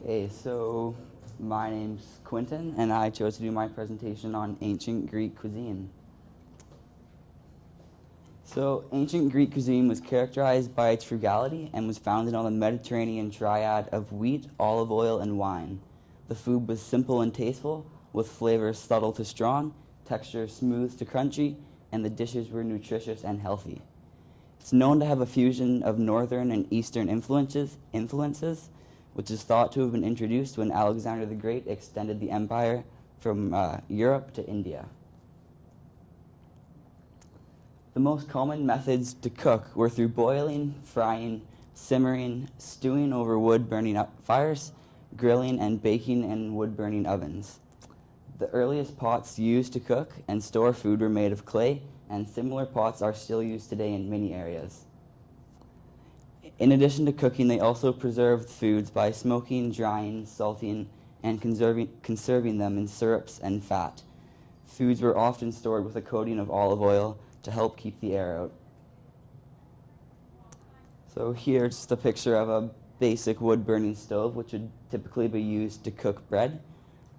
Okay, so my name's Quinton, and I chose to do my presentation on ancient Greek cuisine. So, ancient Greek cuisine was characterized by its frugality and was founded on the Mediterranean triad of wheat, olive oil, and wine. The food was simple and tasteful, with flavors subtle to strong, texture smooth to crunchy, and the dishes were nutritious and healthy. It's known to have a fusion of northern and eastern influences, which is thought to have been introduced when Alexander the Great extended the empire from Europe to India. The most common methods to cook were through boiling, frying, simmering, stewing over wood-burning fires, grilling, and baking in wood-burning ovens. The earliest pots used to cook and store food were made of clay, and similar pots are still used today in many areas. In addition to cooking, they also preserved foods by smoking, drying, salting, and conserving them in syrups and fat. Foods were often stored with a coating of olive oil to help keep the air out. So here's just a picture of a basic wood-burning stove, which would typically be used to cook bread,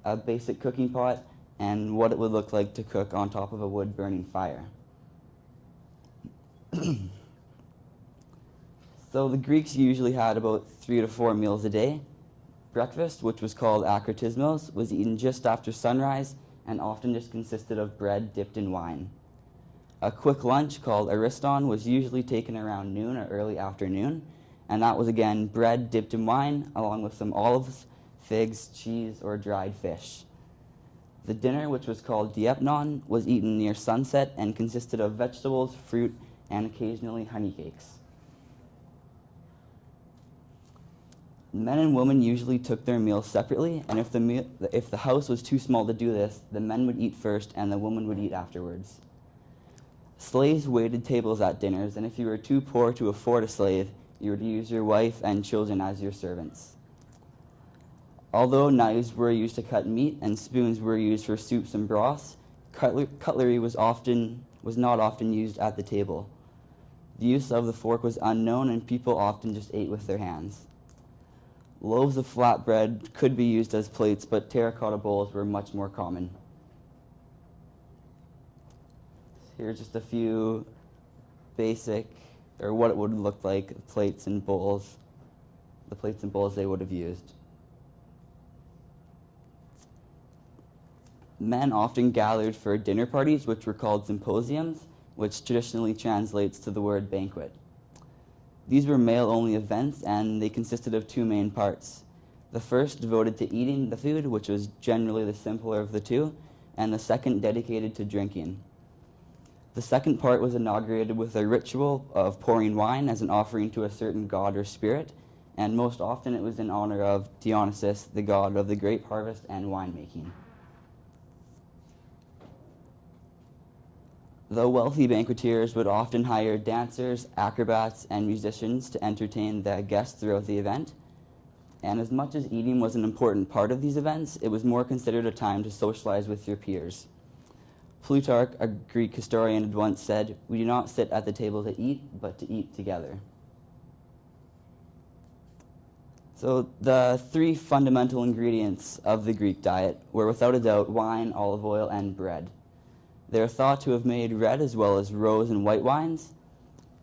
a basic cooking pot, and what it would look like to cook on top of a wood-burning fire. So the Greeks usually had about 3 to 4 meals a day. Breakfast, which was called akratismos, was eaten just after sunrise and often just consisted of bread dipped in wine. A quick lunch called ariston was usually taken around noon or early afternoon, and that was again bread dipped in wine along with some olives, figs, cheese, or dried fish. The dinner, which was called diepnon, was eaten near sunset and consisted of vegetables, fruit, and occasionally honey cakes. Men and women usually took their meals separately, and if the house was too small to do this, the men would eat first and the women would eat afterwards. Slaves waited tables at dinners, and if you were too poor to afford a slave, you were to use your wife and children as your servants. Although knives were used to cut meat and spoons were used for soups and broths, cutlery was not often used at the table. The use of the fork was unknown, and people often just ate with their hands. Loaves of flatbread could be used as plates, but terracotta bowls were much more common. Here's just a few basic, or what it would look like, the plates and bowls they would have used. Men often gathered for dinner parties, which were called symposiums, which traditionally translates to the word banquet. These were male-only events, and they consisted of 2 main parts. The first devoted to eating the food, which was generally the simpler of the two, and the second dedicated to drinking. The second part was inaugurated with a ritual of pouring wine as an offering to a certain god or spirit, and most often it was in honor of Dionysus, the god of the grape harvest and winemaking. The wealthy banqueteers would often hire dancers, acrobats, and musicians to entertain the guests throughout the event. And as much as eating was an important part of these events, it was more considered a time to socialize with your peers. Plutarch, a Greek historian, had once said, "We do not sit at the table to eat, but to eat together." So the 3 fundamental ingredients of the Greek diet were without a doubt wine, olive oil, and bread. They are thought to have made red as well as rose and white wines.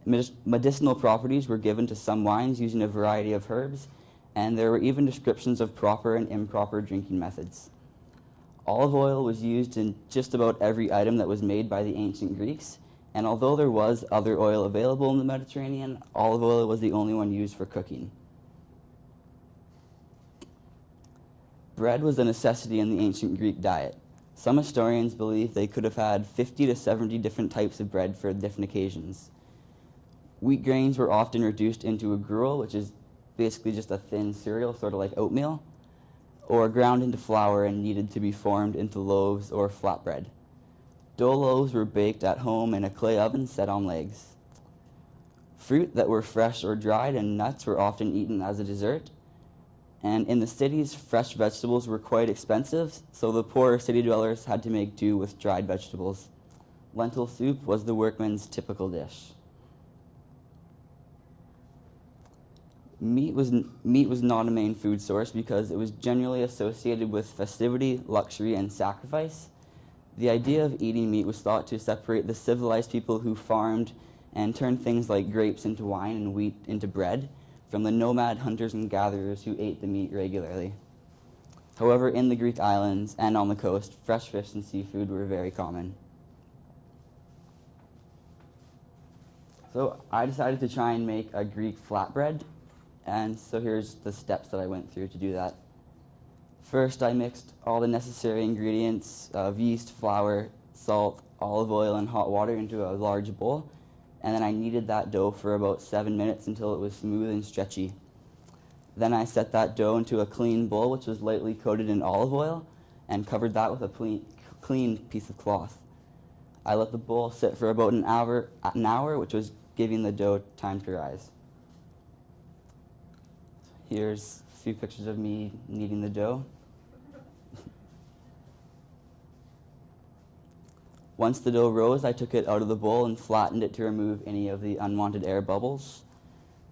Medicinal properties were given to some wines using a variety of herbs, and there were even descriptions of proper and improper drinking methods. Olive oil was used in just about every item that was made by the ancient Greeks, and although there was other oil available in the Mediterranean, olive oil was the only one used for cooking. Bread was a necessity in the ancient Greek diet. Some historians believe they could have had 50 to 70 different types of bread for different occasions. Wheat grains were often reduced into a gruel, which is basically just a thin cereal, sort of like oatmeal, or ground into flour and needed to be formed into loaves or flatbread. Dough loaves were baked at home in a clay oven set on legs. Fruit that were fresh or dried and nuts were often eaten as a dessert. And in the cities, fresh vegetables were quite expensive, so the poorer city dwellers had to make do with dried vegetables. Lentil soup was the workman's typical dish. Meat was not a main food source because it was generally associated with festivity, luxury, and sacrifice. The idea of eating meat was thought to separate the civilized people who farmed and turned things like grapes into wine and wheat into bread from the nomad hunters and gatherers who ate the meat regularly. However, in the Greek islands and on the coast, fresh fish and seafood were very common. So I decided to try and make a Greek flatbread, and so here's the steps that I went through to do that. First, I mixed all the necessary ingredients of yeast, flour, salt, olive oil, and hot water into a large bowl, and then I kneaded that dough for about 7 minutes until it was smooth and stretchy. Then I set that dough into a clean bowl, which was lightly coated in olive oil, and covered that with a clean piece of cloth. I let the bowl sit for about an hour, which was giving the dough time to rise. Here's a few pictures of me kneading the dough. Once the dough rose, I took it out of the bowl and flattened it to remove any of the unwanted air bubbles.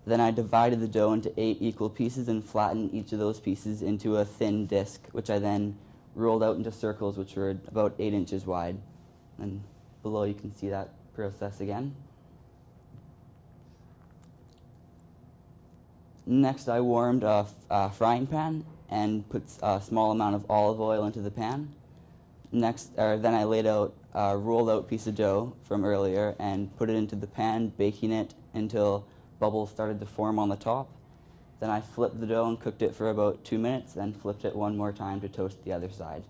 Then I divided the dough into 8 equal pieces and flattened each of those pieces into a thin disc, which I then rolled out into circles which were about 8 inches wide. And below you can see that process again. Next, I warmed a frying pan and put a small amount of olive oil into the pan. Then I laid out a rolled out piece of dough from earlier and put it into the pan, baking it until bubbles started to form on the top. Then I flipped the dough and cooked it for about 2 minutes, then flipped it one more time to toast the other side.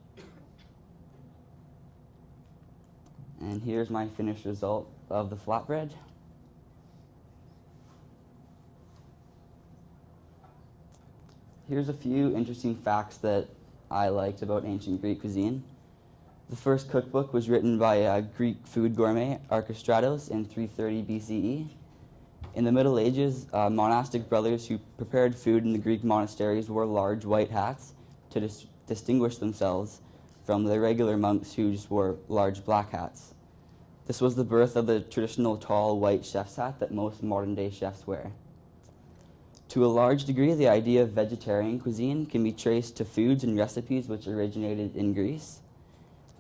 And here's my finished result of the flatbread. Here's a few interesting facts that I liked about ancient Greek cuisine. The first cookbook was written by a Greek food gourmet, Archestratos, in 330 BCE. In the Middle Ages, monastic brothers who prepared food in the Greek monasteries wore large white hats to distinguish themselves from the regular monks who just wore large black hats. This was the birth of the traditional tall white chef's hat that most modern-day chefs wear. To a large degree, the idea of vegetarian cuisine can be traced to foods and recipes which originated in Greece.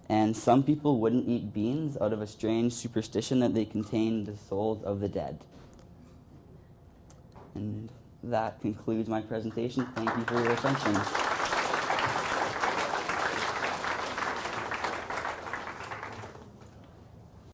And some people wouldn't eat beans out of a strange superstition that they contained the souls of the dead. And that concludes my presentation. Thank you for your attention.